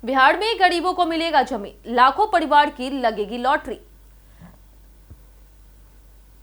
बिहार में गरीबों को मिलेगा जमीन, लाखों परिवार की लगेगी लॉटरी।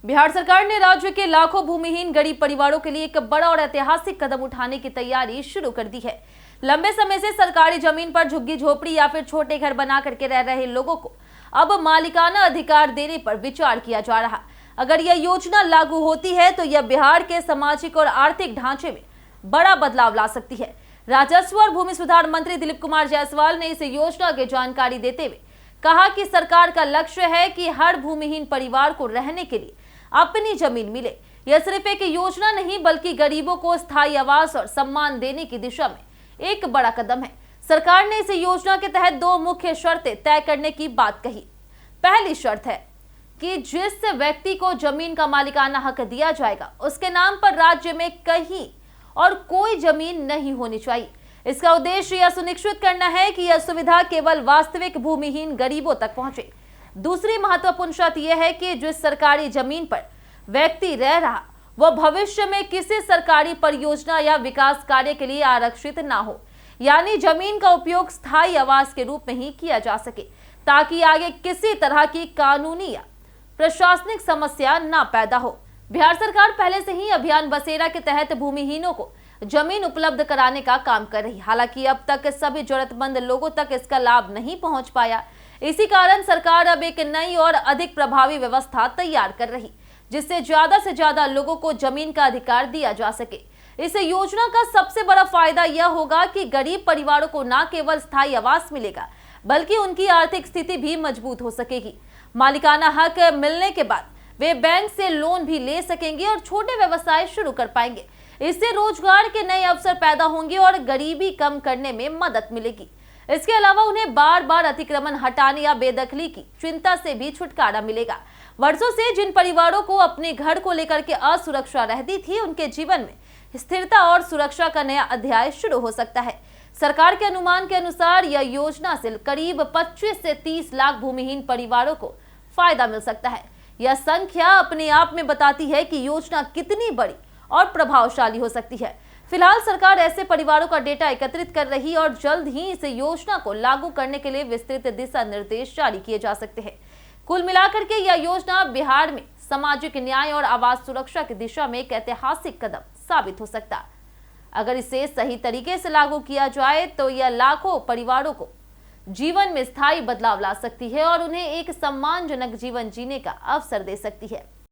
बिहार सरकार ने राज्य के लाखों भूमिहीन गरीब परिवारों के लिए एक बड़ा और ऐतिहासिक कदम उठाने की तैयारी शुरू कर दी है। लंबे समय से सरकारी जमीन पर झुग्गी झोपड़ी या फिर छोटे घर बना करके रह रहे लोगों को अब मालिकाना अधिकार देने पर विचार किया जा रहा। अगर यह योजना लागू होती है तो यह बिहार के सामाजिक और आर्थिक ढांचे में बड़ा बदलाव ला सकती है। राजस्व और भूमि सुधार मंत्री दिलीप कुमार जायसवाल ने इस योजना की जानकारी देते हुए कहा कि सरकार का लक्ष्य है कि हर भूमिहीन परिवार को रहने के लिए अपनी जमीन मिले। यह सिर्फ एक योजना नहीं बल्कि गरीबों को स्थायी आवास और सम्मान देने की दिशा में एक बड़ा कदम है। सरकार ने इस योजना के तहत दो मुख्य शर्तें तय करने की बात कही। पहली शर्त है कि जिस व्यक्ति को जमीन का मालिकाना हक दिया जाएगा उसके नाम पर राज्य में कहीं और कोई जमीन नहीं होनी चाहिए। इसका उद्देश्य यह सुनिश्चित करना है कि यह सुविधा केवल वास्तविक भूमिहीन गरीबों तक पहुंचे। दूसरी महत्वपूर्ण शर्त यह है कि जिस सरकारी जमीन पर व्यक्ति रह रहा वह भविष्य में किसी सरकारी परियोजना या विकास कार्य के लिए आरक्षित ना हो, यानी जमीन का उपयोग स्थायी आवास के रूप में ही किया जा सके, ताकि आगे किसी तरह की कानूनी या प्रशासनिक समस्या ना पैदा हो। बिहार सरकार पहले से ही अभियान बसेरा के तहत भूमिहीनों को जमीन उपलब्ध कराने का काम कर रही। हालांकि अब तक सभी जरूरतमंद लोगों तक इसका लाभ नहीं पहुंच पाया। इसी कारण सरकार अब एक नई और अधिक प्रभावी व्यवस्था तैयार कर रही, जिससे ज्यादा से ज्यादा लोगों को जमीन का अधिकार दिया जा सके। इस योजना का सबसे बड़ा फायदा यह होगा कि गरीब परिवारों को न केवल स्थायी आवास मिलेगा बल्कि उनकी आर्थिक स्थिति भी मजबूत हो सकेगी। मालिकाना हक मिलने के बाद वे बैंक से लोन भी ले सकेंगे और छोटे व्यवसाय शुरू कर पाएंगे। इससे रोजगार के नए अवसर पैदा होंगे और गरीबी कम करने में मदद मिलेगी। इसके अलावा उन्हें बार बार अतिक्रमण हटाने या बेदखली की चिंता से भी छुटकारा मिलेगा। वर्षों से जिन परिवारों को अपने घर को लेकर के असुरक्षा रहती थी, उनके जीवन में स्थिरता और सुरक्षा का नया अध्याय शुरू हो सकता है। सरकार के अनुमान के अनुसार यह योजना से करीब 25 से 30 लाख भूमिहीन परिवारों को फायदा मिल सकता है। यह संख्या अपने आप में बताती है कि योजना कितनी बड़ी और प्रभावशाली हो सकती है। फिलहाल सरकार ऐसे परिवारों का डेटा एकत्रित कर रही है और जल्द ही इस योजना को लागू करने के लिए विस्तृत दिशा निर्देश जारी किए जा सकते हैं। कुल मिलाकर के यह योजना बिहार में सामाजिक न्याय और आवास सुरक्षा की दिशा में एक ऐतिहासिक कदम साबित हो सकता है। अगर इसे सही तरीके से लागू किया जाए तो यह लाखों परिवारों को जीवन में स्थायी बदलाव ला सकती है और उन्हें एक सम्मानजनक जीवन जीने का अवसर दे सकती है।